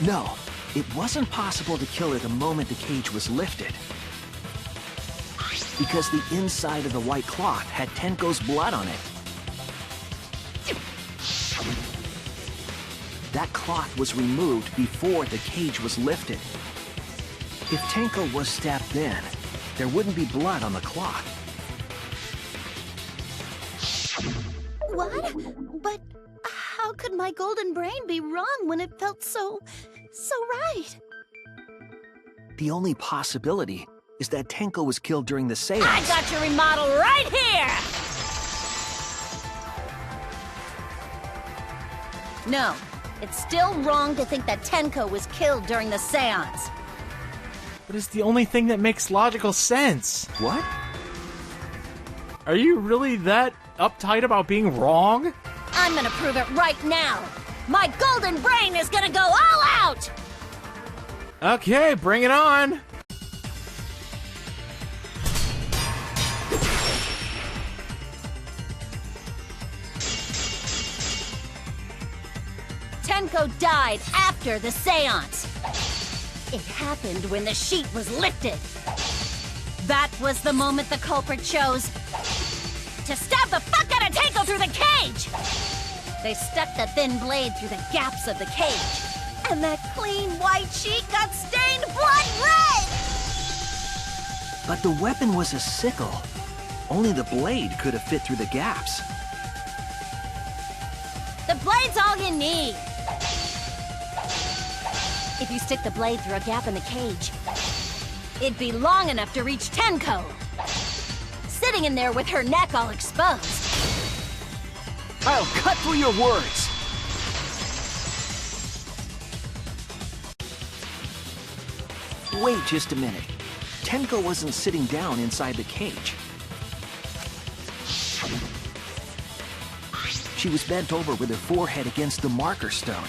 No, it wasn't possible to kill her the moment the cage was lifted. Because the inside of the white cloth had Tenko's blood on it. That cloth was removed before the cage was lifted. If Tenko was stabbed then, there wouldn't be blood on the cloth. What? But how could my golden brain be wrong when it felt so right? The only possibility is that Tenko was killed during the seance. I got your remodel right here! No, it's still wrong to think that Tenko was killed during the seance. But it's the only thing that makes logical sense. What? Are you really that uptight about being wrong? I'm gonna prove it right now. My golden brain is gonna go all out! Okay, bring it on. Tenko died after the seance. It happened when the sheet was lifted. That was the moment the culprit chose to stab the fuck out of Tenko through the cage! They stuck the thin blade through the gaps of the cage, and that clean white sheet got stained blood red! But the weapon was a sickle. Only the blade could have fit through the gaps. The blade's all you need. If you stick the blade through a gap in the cage, it'd be long enough to reach Tenko, sitting in there with her neck all exposed. I'll cut through your words! Wait just a minute. Tenko wasn't sitting down inside the cage. She was bent over with her forehead against the marker stone.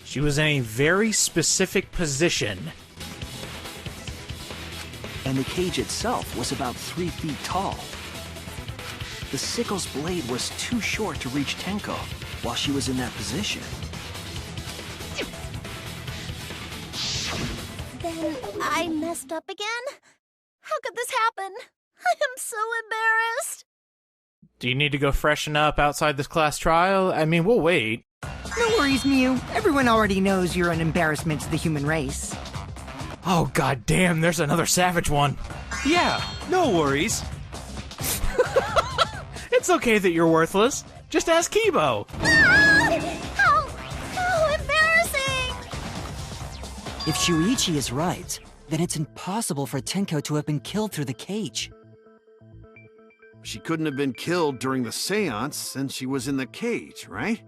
She was in a very specific position. And the cage itself was about 3 feet tall. The sickle's blade was too short to reach Tenko while she was in that position. Then I messed up again? How could this happen? I am so embarrassed. Do you need to go freshen up outside this class trial? I mean, we'll wait. No worries, Mew. Everyone already knows you're an embarrassment to the human race. Oh, god damn, there's another savage one. Yeah, no worries. It's okay that you're worthless. Just ask Kibo. How embarrassing! If Shuichi is right, then it's impossible for Tenko to have been killed through the cage. She couldn't have been killed during the seance since she was in the cage, right?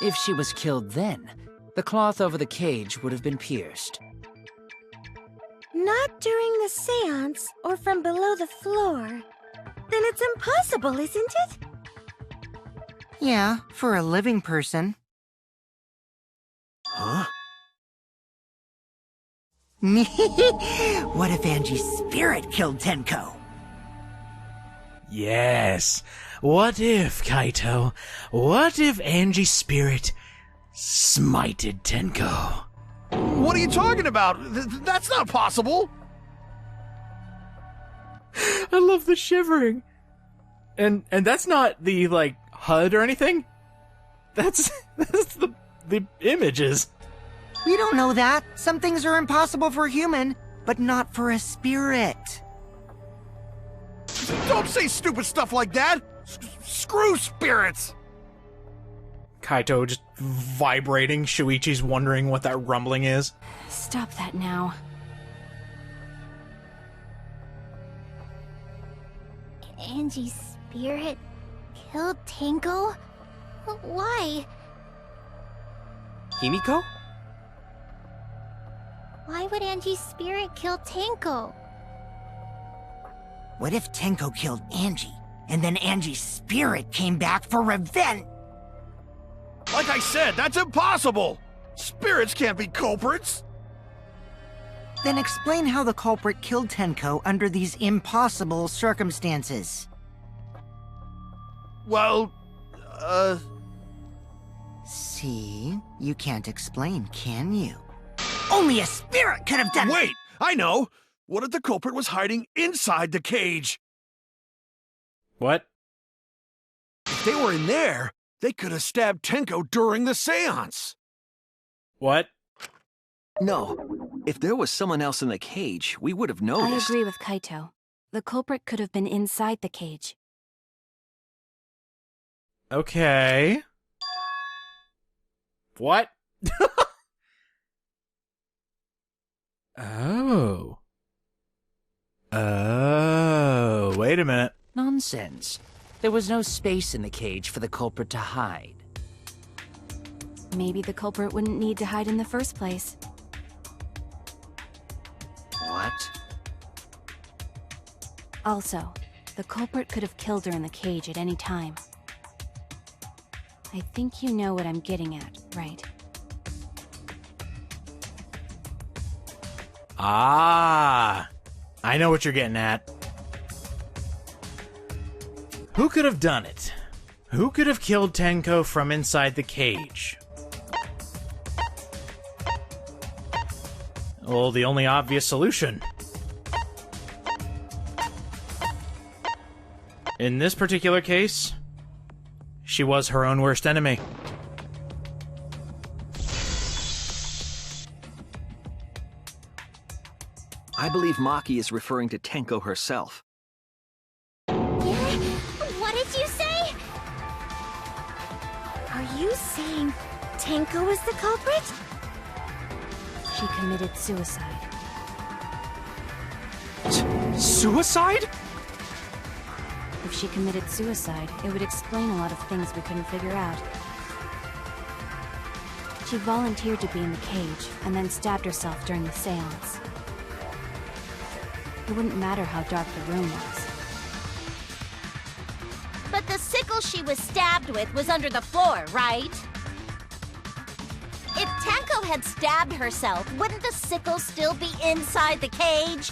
If she was killed then, the cloth over the cage would have been pierced. Not during the seance or from below the floor. Then it's impossible, isn't it? Yeah, for a living person. Huh? What if Angie's spirit killed Tenko? Yes. What if, Kaito? What if Angie's spirit smited Tenko? What are you talking about? That's not possible! I love the shivering. And that's not the, like, HUD or anything. That's the images. We don't know that. Some things are impossible for a human, but not for a spirit. Don't say stupid stuff like that! Screw spirits! Kaito just vibrating. Shuichi's wondering what that rumbling is. Stop that now. Angie's spirit killed Tenko? Why? Himiko? Why would Angie's spirit kill Tenko? What if Tenko killed Angie, and then Angie's spirit came back for revenge? Like I said, that's impossible! Spirits can't be culprits! Then explain how the culprit killed Tenko under these impossible circumstances. Well, See? You can't explain, can you? Only a spirit could have done it! Wait! I know! What if the culprit was hiding inside the cage? What? If they were in there, they could have stabbed Tenko during the seance! What? No. If there was someone else in the cage, we would have I noticed. agree with Kaito. The culprit could have been inside the cage. Okay. What? Oh. Oh, wait a minute. Nonsense. There was no space in the cage for the culprit to hide. Maybe the culprit wouldn't need to hide in the first place. What? Also, the culprit could have killed her in the cage at any time. I think you know what I'm getting at, right? Ah, I know what you're getting at. Who could have done it? Who could have killed Tenko from inside the cage? Well, the only obvious solution. In this particular case, she was her own worst enemy. I believe Maki is referring to Tenko herself. What did you say? Are you saying Tenko was the culprit? She committed suicide. Suicide? If she committed suicide, it would explain a lot of things we couldn't figure out. She volunteered to be in the cage, and then stabbed herself during the seance. It wouldn't matter how dark the room was. But the sickle she was stabbed with was under the floor, right? If Tenko had stabbed herself, wouldn't the sickle still be inside the cage?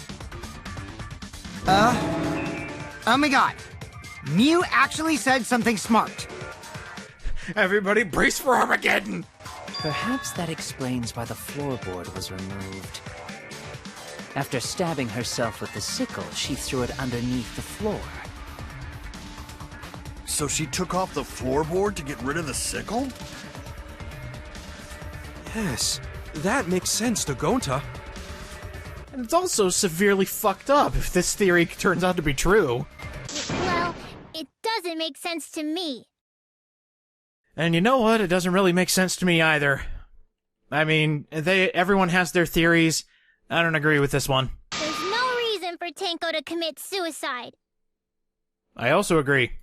Oh my god. Mew actually said something smart. Everybody brace for Armageddon! Perhaps that explains why the floorboard was removed. After stabbing herself with the sickle, she threw it underneath the floor. So she took off the floorboard to get rid of the sickle? Yes, that makes sense to Gonta. And it's also severely fucked up if this theory turns out to be true. Well, it doesn't make sense to me. And you know what? It doesn't really make sense to me either. I mean, everyone has their theories. I don't agree with this one. There's no reason for Tenko to commit suicide. I also agree.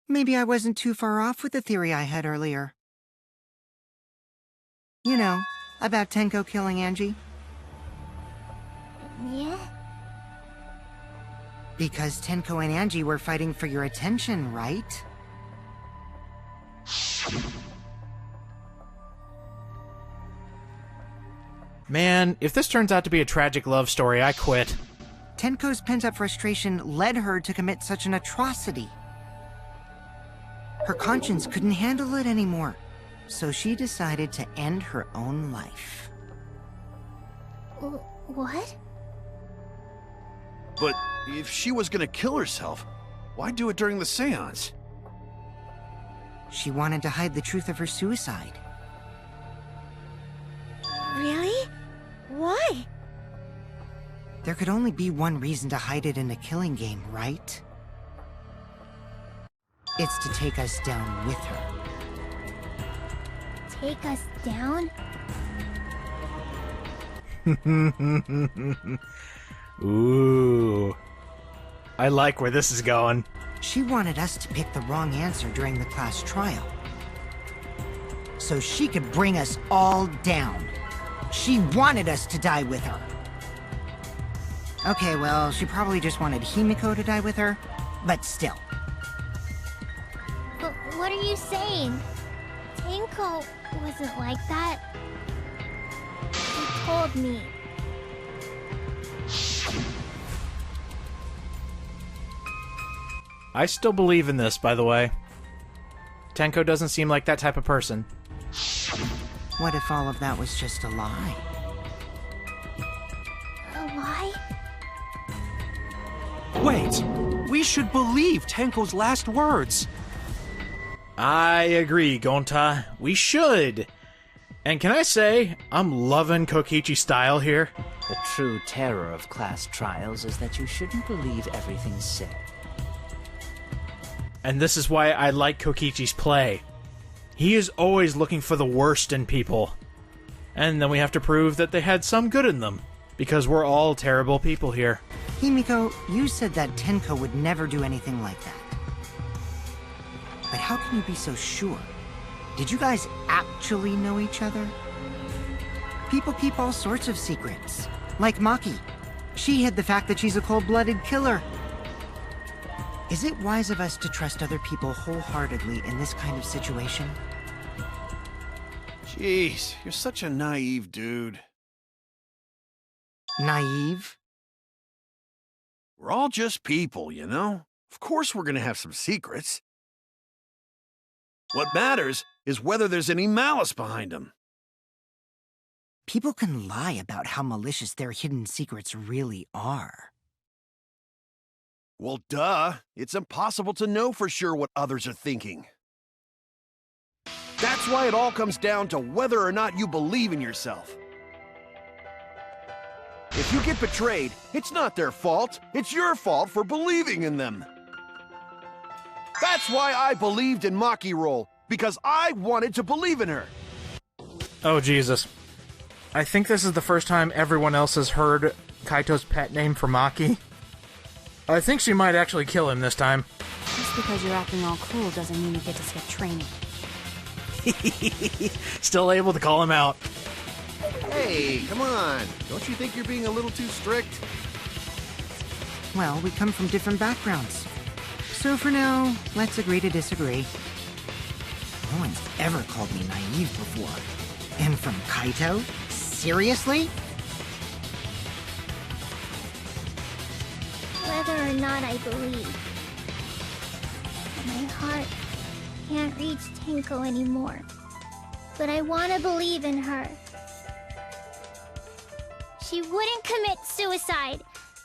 Maybe I wasn't too far off with the theory I had earlier. You know, about Tenko killing Angie. Yeah? Because Tenko and Angie were fighting for your attention, right? Man, if this turns out to be a tragic love story, I quit. Tenko's pent-up frustration led her to commit such an atrocity. Her conscience couldn't handle it anymore, so she decided to end her own life. What? But if she was gonna kill herself, why do it during the seance? She wanted to hide the truth of her suicide. Really? Why? There could only be one reason to hide it in a killing game, right? It's to take us down with her. Take us down? Ooh. I like where this is going. She wanted us to pick the wrong answer during the class trial, so she could bring us all down. She wanted us to die with her. Okay, well, she probably just wanted Himiko to die with her, but still. But what are you saying? Tenko wasn't like that. He told me. I still believe in this, by the way. Tenko doesn't seem like that type of person. What if all of that was just a lie? A lie? Wait! We should believe Tenko's last words! I agree, Gonta. We should. And can I say, I'm loving Kokichi's style here. The true terror of class trials is that you shouldn't believe everything said. And this is why I like Kokichi's play. He is always looking for the worst in people. And then we have to prove that they had some good in them. Because we're all terrible people here. Himiko, you said that Tenko would never do anything like that. But how can you be so sure? Did you guys actually know each other? People keep all sorts of secrets. Like Maki. She hid the fact that she's a cold-blooded killer. Is it wise of us to trust other people wholeheartedly in this kind of situation? Jeez, you're such a naive dude. Naive? We're all just people, you know? Of course we're gonna have some secrets. What matters is whether there's any malice behind them. People can lie about how malicious their hidden secrets really are. Well, duh. It's impossible to know for sure what others are thinking. That's why it all comes down to whether or not you believe in yourself. If you get betrayed, it's not their fault. It's your fault for believing in them. That's why I believed in Maki Roll, because I wanted to believe in her. Oh, Jesus. I think this is the first time everyone else has heard Kaito's pet name for Maki. I think she might actually kill him this time. Just because you're acting all cool doesn't mean you get to skip training. Still able to call him out. Hey, come on. Don't you think you're being a little too strict? Well, we come from different backgrounds. So for now, let's agree to disagree. No one's ever called me naive before. And from Kaito? Seriously? Whether or not I believe. My heart can't reach Tenko anymore. But I want to believe in her. She wouldn't commit suicide.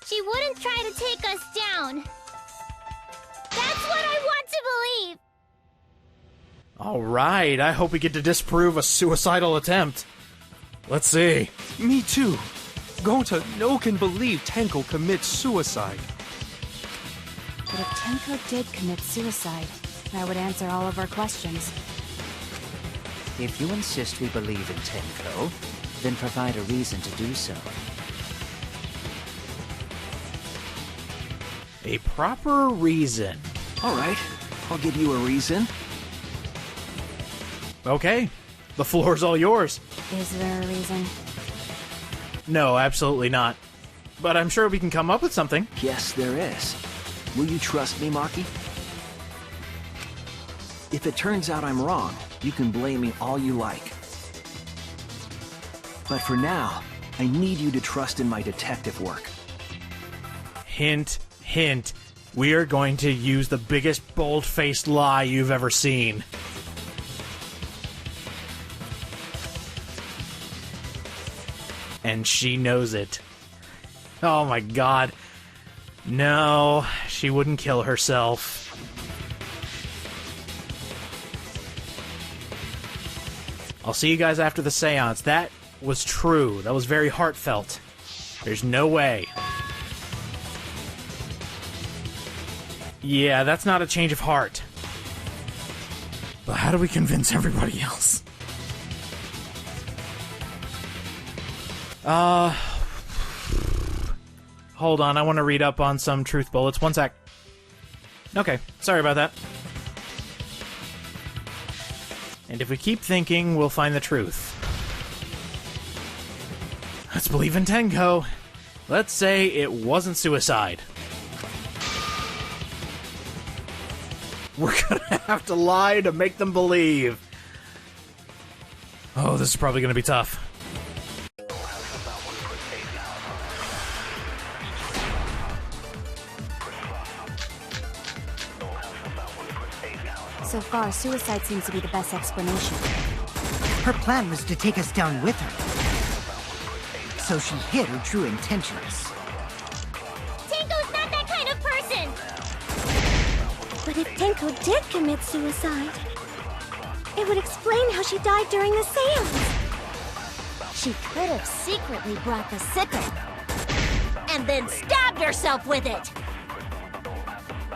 She wouldn't try to take us down. That's what I want to believe! Alright, I hope we get to disprove a suicidal attempt. Let's see. Me too. Gonta no can believe Tenko commits suicide. But if Tenko did commit suicide, that would answer all of our questions. If you insist we believe in Tenko, then provide a reason to do so. A proper reason. Alright, I'll give you a reason. Okay, the floor's all yours. Is there a reason? No, absolutely not. But I'm sure we can come up with something. Yes, there is. Will you trust me, Maki? If it turns out I'm wrong, you can blame me all you like. But for now, I need you to trust in my detective work. Hint, hint. We are going to use the biggest bold-faced lie you've ever seen. And she knows it. Oh my god. No, she wouldn't kill herself. I'll see you guys after the seance. That was true. That was very heartfelt. There's no way. Yeah, that's not a change of heart. But how do we convince everybody else? Hold on, I want to read up on some truth bullets. One sec. Okay, sorry about that. And if we keep thinking, we'll find the truth. Let's believe in Tenko. Let's say it wasn't suicide. We're gonna have to lie to make them believe. Oh, this is probably gonna be tough. So far, suicide seems to be the best explanation. Her plan was to take us down with her. So she hid her true intentions. Tenko's not that kind of person! But if Tenko did commit suicide, it would explain how she died during the seance. She could have secretly brought the sickle and then stabbed herself with it.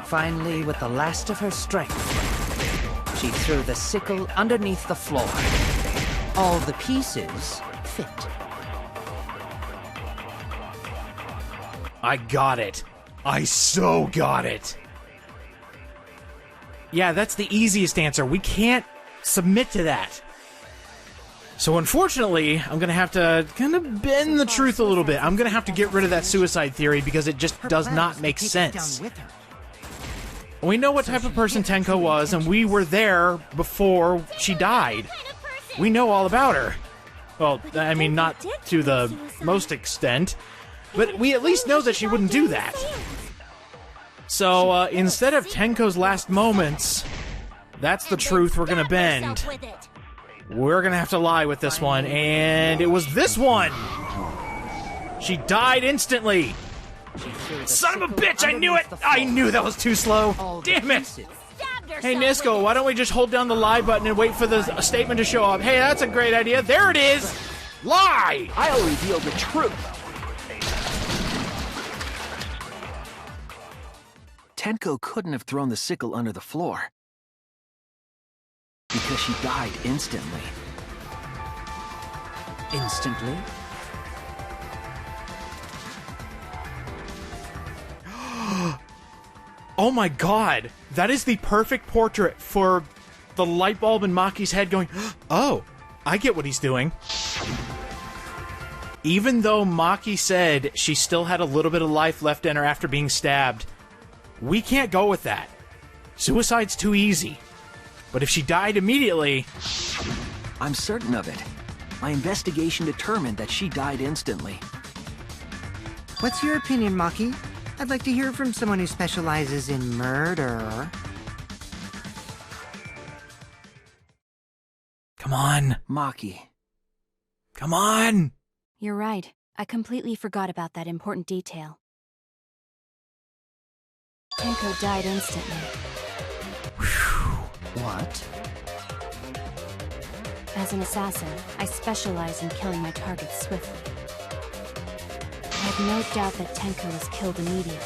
Finally, with the last of her strength, she threw the sickle underneath the floor. All the pieces fit. I got it. I so got it. Yeah, that's the easiest answer. We can't submit to that. So unfortunately, I'm going to have to kind of bend the truth a little bit. I'm going to have to get rid of that suicide theory because it just does not make sense. We know what type of person Tenko was, and we were there before she died. We know all about her. Well, I mean, not to the most extent, but we at least know that she wouldn't do that. So, instead of Tenko's last moments, that's the truth we're gonna bend. We're gonna have to lie with this one, and it was this one! She died instantly! Son of a bitch, I knew it! I knew that was too slow! Damn it! Hey, Nisco, why don't we just hold down the lie button and wait for the statement to show up? Hey, that's a great idea. There it is! Lie! I'll reveal the truth. Tenko couldn't have thrown the sickle under the floor because she died instantly. Instantly? Oh my god! That is the perfect portrait for the light bulb in Maki's head going, oh, I get what he's doing. Even though Maki said she still had a little bit of life left in her after being stabbed, we can't go with that. Suicide's too easy. But if she died immediately... I'm certain of it. My investigation determined that she died instantly. What's your opinion, Maki? I'd like to hear from someone who specializes in murder. Come on. Maki. Come on! You're right. I completely forgot about that important detail. Tenko died instantly. What? As an assassin, I specialize in killing my targets swiftly. I have no doubt that Tenko was killed immediately.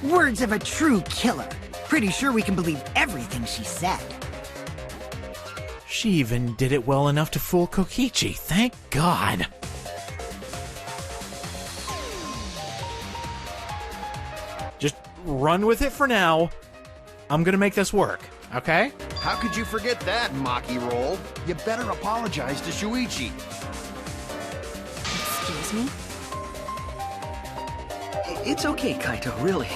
Words of a true killer. Pretty sure we can believe everything she said. She even did it well enough to fool Kokichi. Thank God. Just run with it for now. I'm gonna make this work, okay? How could you forget that, Maki Roll? You better apologize to Shuichi. Excuse me? It's okay, Kaito, really.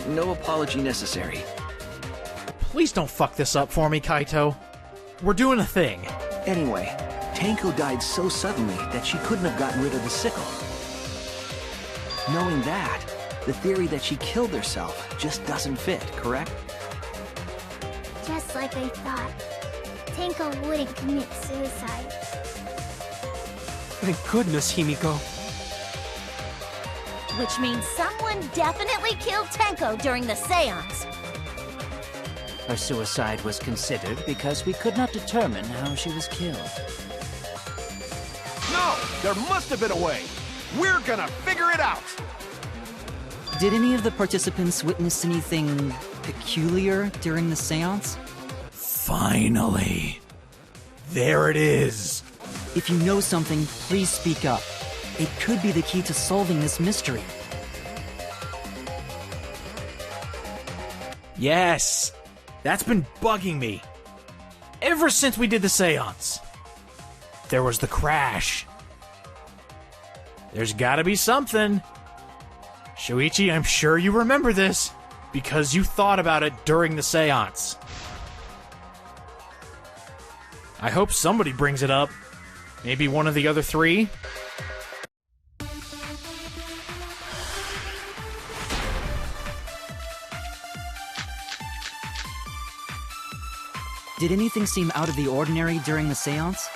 No apology necessary. Please don't fuck this up for me, Kaito. We're doing a thing. Anyway, Tenko died so suddenly that she couldn't have gotten rid of the sickle. Knowing that, the theory that she killed herself just doesn't fit, correct? Just like I thought. Tenko wouldn't commit suicide. Thank goodness, Himiko. Which means someone definitely killed Tenko during the seance. Her suicide was considered because we could not determine how she was killed. No! There must have been a way! We're gonna figure it out! Did any of the participants witness anything peculiar during the seance? Finally. There it is. If you know something, please speak up. It could be the key to solving this mystery. Yes. That's been bugging me. Ever since we did the seance. There was the crash. There's gotta be something. Shuichi, I'm sure you remember this, because you thought about it during the seance. I hope somebody brings it up. Maybe one of the other three? Did anything seem out of the ordinary during the seance?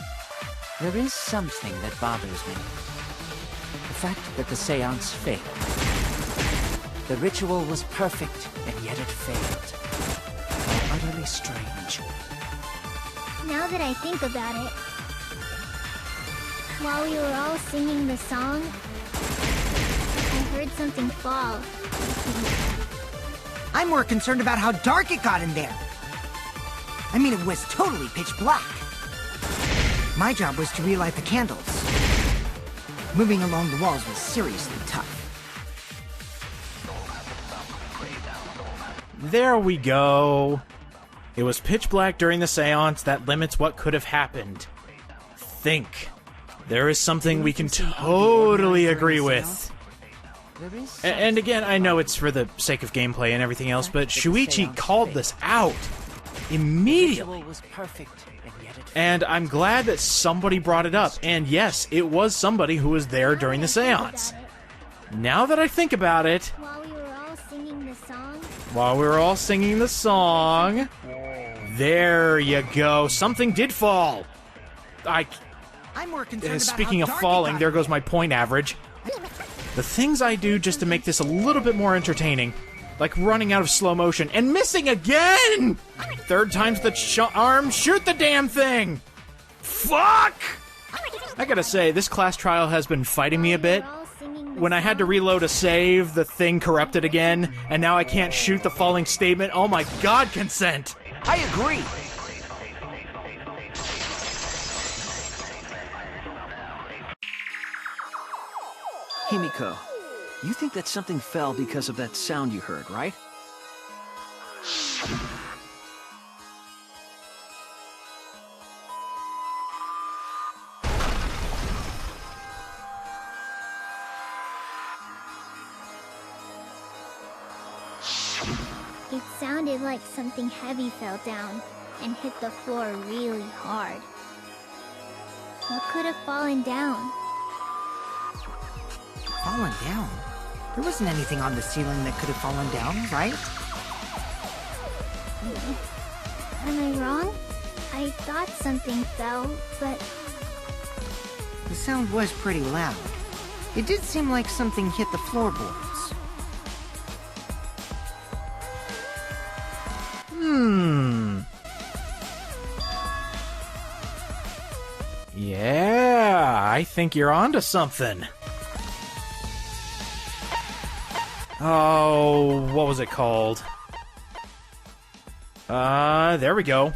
There is something that bothers me. The fact that the seance failed. The ritual was perfect, and yet it failed. How utterly strange. Now that I think about it, while we were all singing the song, I heard something fall. I'm more concerned about how dark it got in there. I mean, it was totally pitch black. My job was to relight the candles. Moving along the walls was seriously tough. There we go. It was pitch black during the seance. That limits what could have happened. Think. There is something we can totally agree with. And again, I know it's for the sake of gameplay and everything else, but Shuichi called this out immediately. And I'm glad that somebody brought it up. And yes, it was somebody who was there during the seance. Now that I think about it, While we were all singing the song, there you go. Something did fall. I'm more concerned about Speaking how of dark falling, it got there goes my point average. The things I do just to make this a little bit more entertaining, like running out of slow motion and missing again! Third time's the charm, shoot the damn thing! Fuck! I gotta say, this class trial has been fighting me a bit. When I had to reload a save, the thing corrupted again, and now I can't shoot the falling statement. Oh my god, consent! I agree. Himiko, you think that something fell because of that sound you heard, right? It sounded like something heavy fell down and hit the floor really hard. What could have fallen down? Fallen down? There wasn't anything on the ceiling that could have fallen down, right? Am I wrong? I thought something fell, but The sound was pretty loud. It did seem like something hit the floorboards. Yeah, I think you're onto something. Oh, what was it called? There we go.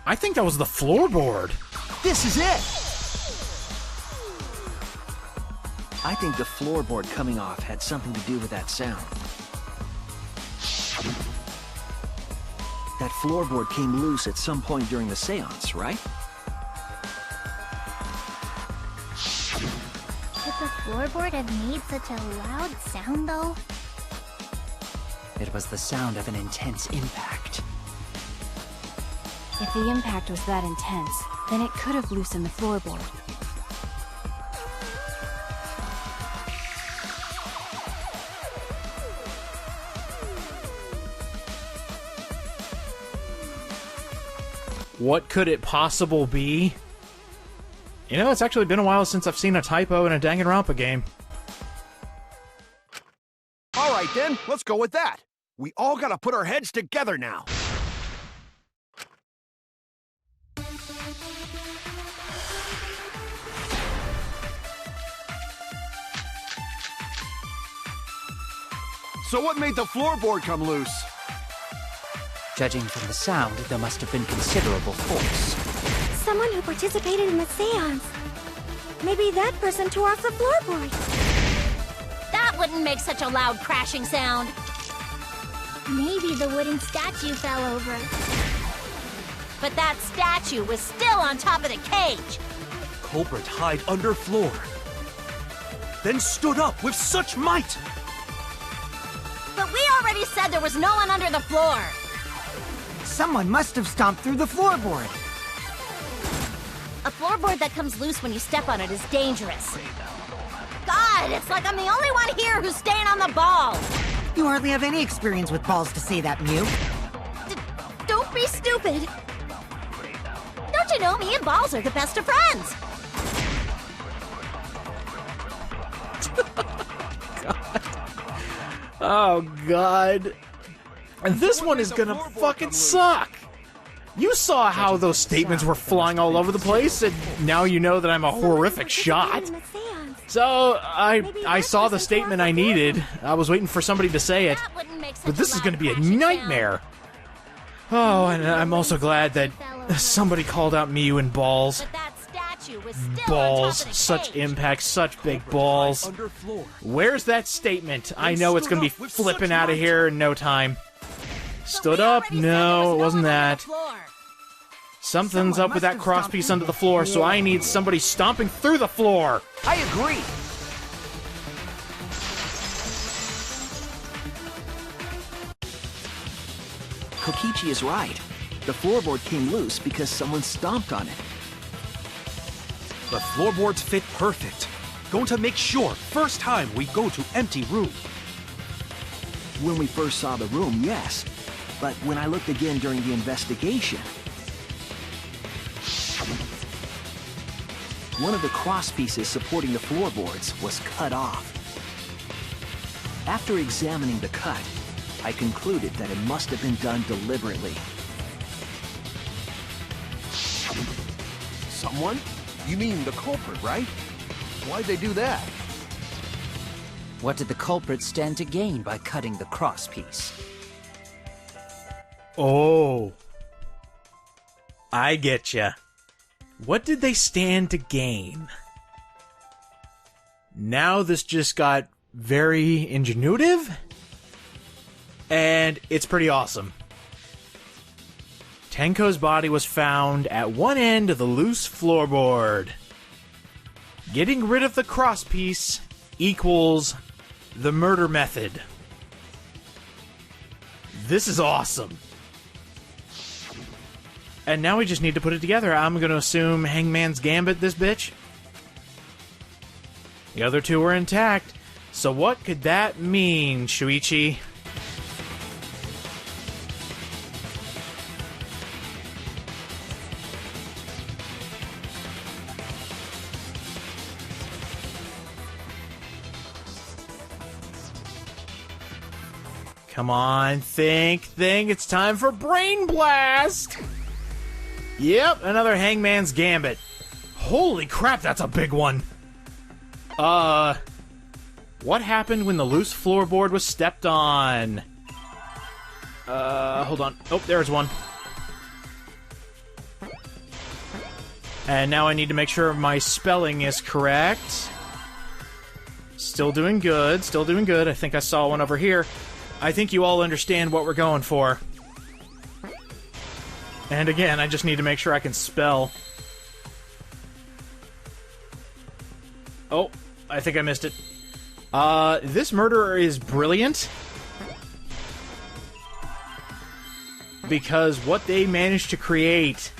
I think that was the floorboard. This is it! I think the floorboard coming off had something to do with that sound. That floorboard came loose at some point during the seance, right? could the floorboard have made such a loud sound, though? It was the sound of an intense impact. If the impact was that intense, then it could have loosened the floorboard. What could it possibly be? You know, it's actually been a while since I've seen a typo in a Danganronpa game. All right, then. Let's go with that. We all gotta put our heads together now. So what made the floorboard come loose? Judging from the sound, there must have been considerable force. Someone who participated in the seance. Maybe that person tore off the floorboard. That wouldn't make such a loud crashing sound. Maybe the wooden statue fell over. But that statue was still on top of the cage. Culprit hid under floor, then stood up with such might. But we already said there was no one under the floor. Someone must have stomped through the floorboard. A floorboard that comes loose when you step on it is dangerous. God, it's like I'm the only one here who's staying on the ball. You hardly have any experience with balls to say that, Mew. Don't be stupid. Don't you know me and Balls are the best of friends? Oh, God. And this one is gonna fucking suck. You saw how those statements were flying all over the place, and now you know that I'm a horrific shot. So, I saw the statement I needed. I was waiting for somebody to say it. But this is gonna be a nightmare. Oh, and I'm also glad that somebody called out Miyu and Balls. Balls, such impact, such big balls. Where's that statement? I know it's gonna be flipping out of here in no time. Stood up? No, it wasn't that. Something's up with that crosspiece under the floor, so I need somebody stomping through the floor. I agree. Kokichi is right. The floorboard came loose because someone stomped on it. The floorboards fit perfect. Going to make sure first time we go to empty room. When we first saw the room, yes. But when I looked again during the investigation, one of the crosspieces supporting the floorboards was cut off. After examining the cut, I concluded that it must have been done deliberately. Someone? You mean the culprit, right? Why'd they do that? What did the culprit stand to gain by cutting the crosspiece? Oh. I getcha. What did they stand to gain? Now this just got very ingenuitive, and it's pretty awesome. Tenko's body was found at one end of the loose floorboard. Getting rid of the crosspiece equals the murder method. This is awesome. And now we just need to put it together. I'm going to assume Hangman's Gambit this bitch. The other two are intact. So what could that mean, Shuichi? Come on, think. It's time for Brain Blast! Yep, another Hangman's Gambit. Holy crap, that's a big one. What happened when the loose floorboard was stepped on? Hold on. Oh, there's one. And now I need to make sure my spelling is correct. Still doing good, I think I saw one over here. I think you all understand what we're going for. And again, I just need to make sure I can spell. Oh, I think I missed it. This murderer is brilliant. Because what they managed to create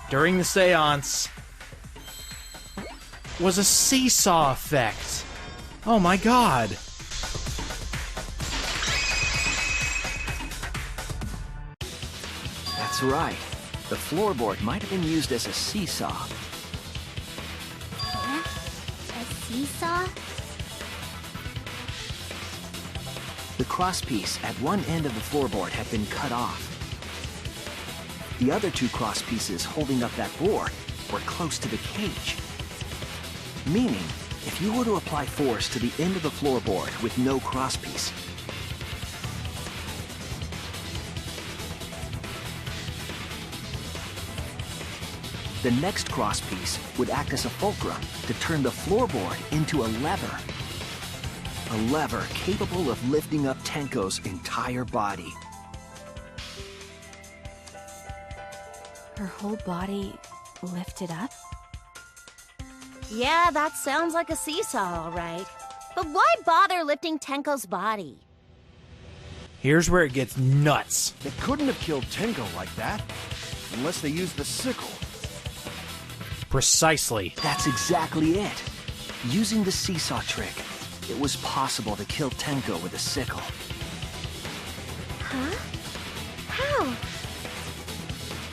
during the seance was a seesaw effect. Oh my god. That's right. The floorboard might have been used as a seesaw. Huh? A seesaw? The crosspiece at one end of the floorboard had been cut off. The other two crosspieces holding up that board were close to the cage. Meaning, if you were to apply force to the end of the floorboard with no crosspiece, the next crosspiece would act as a fulcrum to turn the floorboard into a lever. A lever capable of lifting up Tenko's entire body. Her whole body lifted up? Yeah, that sounds like a seesaw, all right. But why bother lifting Tenko's body? Here's where it gets nuts. They couldn't have killed Tenko like that, unless they used the sickle. Precisely. That's exactly it. Using the seesaw trick, it was possible to kill Tenko with a sickle. Huh? How?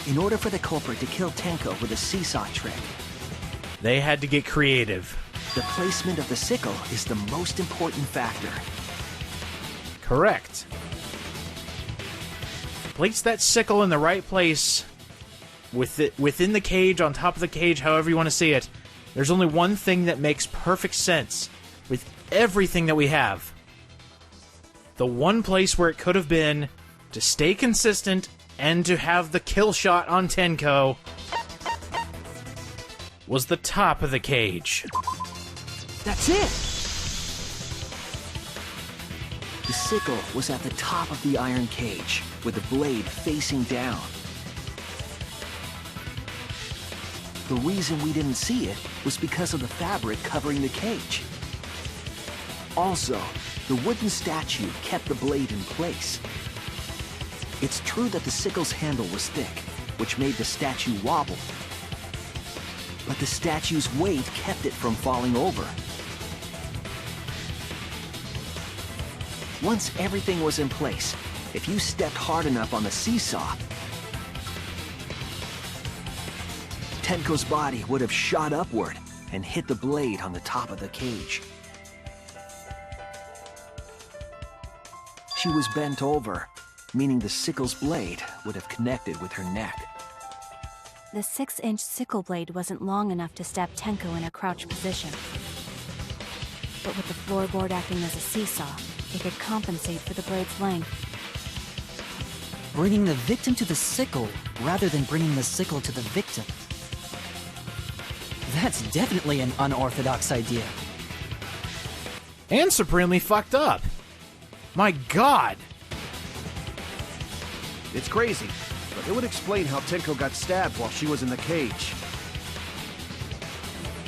In order for the culprit to kill Tenko with a seesaw trick, They had to get creative. the placement of the sickle is the most important factor. Correct. Place that sickle in the right place within the cage, on top of the cage, however you want to see it. There's only one thing that makes perfect sense with everything that we have. The one place where it could have been to stay consistent and to have the kill shot on Tenko was the top of the cage. That's it! The sickle was at the top of the iron cage, with the blade facing down. The reason we didn't see it was because of the fabric covering the cage. Also, the wooden statue kept the blade in place. It's true that the sickle's handle was thick, which made the statue wobble. But the statue's weight kept it from falling over. Once everything was in place, if you stepped hard enough on the seesaw, Tenko's body would have shot upward and hit the blade on the top of the cage. She was bent over, meaning the sickle's blade would have connected with her neck. The 6-inch sickle blade wasn't long enough to stab Tenko in a crouch position. But with the floorboard acting as a seesaw, it could compensate for the blade's length. Bringing the victim to the sickle rather than bringing the sickle to the victim. That's definitely an unorthodox idea. And supremely fucked up. My God! It's crazy, but it would explain how Tenko got stabbed while she was in the cage.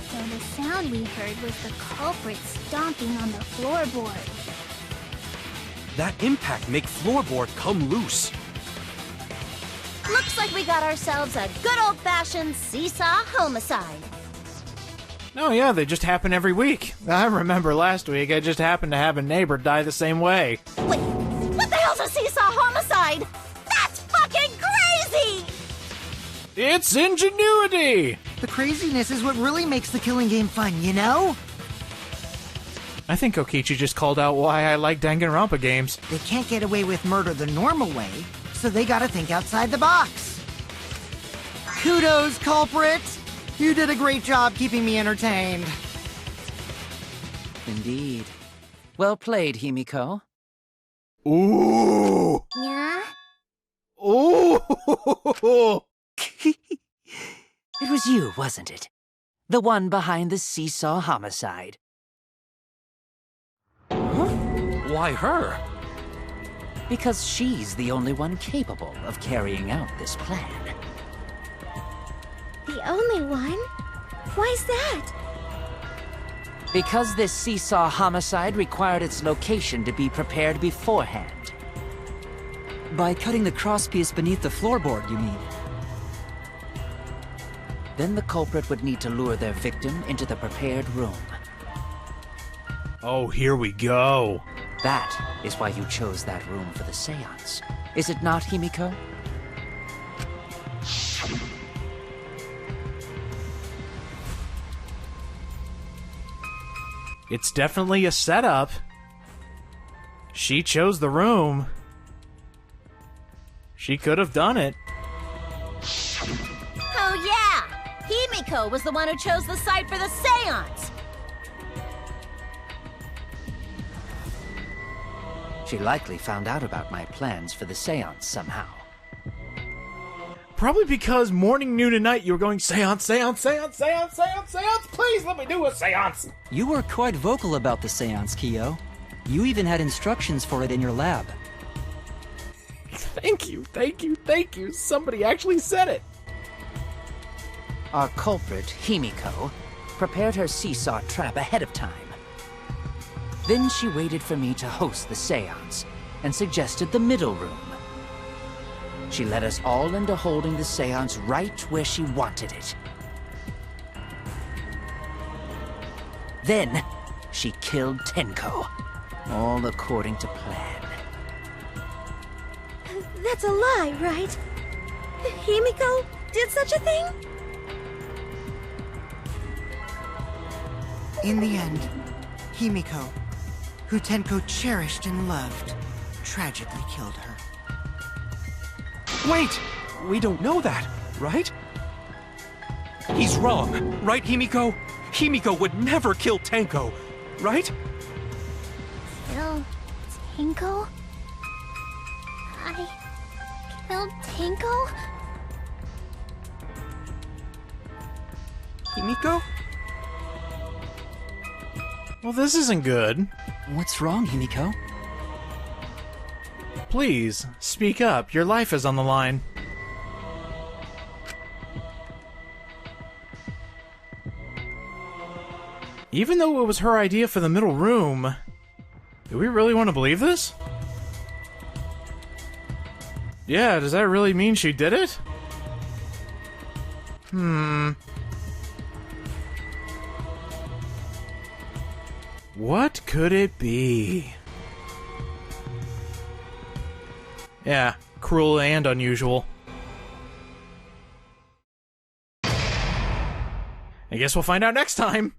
So the sound we heard was the culprit stomping on the floorboard. That impact make floorboard come loose. Looks like we got ourselves a good old-fashioned seesaw homicide. Oh yeah, they just happen every week. I remember last week I just happened to have a neighbor die the same way. Wait, what the hell's a seesaw homicide? That's fucking crazy! It's ingenuity! The craziness is what really makes the killing game fun, you know? I think Okichi just called out why I like Danganronpa games. They can't get away with murder the normal way, so they gotta think outside the box. Kudos, culprit! You did a great job keeping me entertained. Indeed. Well played, Himiko. Ooh! Yeah? Ooh! It was you, wasn't it? The one behind the seesaw homicide. Why her? Because she's the only one capable of carrying out this plan. The only one? Why's that? Because this seesaw homicide required its location to be prepared beforehand. By cutting the crosspiece beneath the floorboard, you mean? Then the culprit would need to lure their victim into the prepared room. Oh, here we go. That is why you chose that room for the seance. Is it not, Himiko? It's definitely a setup. She chose the room. She could have done it. Oh yeah! Himiko was the one who chose the site for the seance! She likely found out about my plans for the seance somehow. Probably because morning, noon, and night you were going seance, seance, seance, seance, seance, seance. Please let me do a seance. You were quite vocal about the seance, Kyo. You even had instructions for it in your lab. Thank you, thank you, thank you. Somebody actually said it. Our culprit, Himiko, prepared her seesaw trap ahead of time. Then she waited for me to host the seance and suggested the middle room. She led us all into holding the seance right where she wanted it. Then, she killed Tenko, all according to plan. That's a lie, right? Himiko did such a thing? In the end, Himiko, who Tenko cherished and loved, tragically killed her. Wait! We don't know that, right? He's wrong, right, Himiko? Himiko would never kill Tenko, right? Kill Tenko? I killed Tenko? Himiko? Well, this isn't good. What's wrong, Himiko? Please, speak up. Your life is on the line. Even though it was her idea for the middle room, do we really want to believe this? Yeah, does that really mean she did it? What could it be? Yeah, cruel and unusual. I guess we'll find out next time.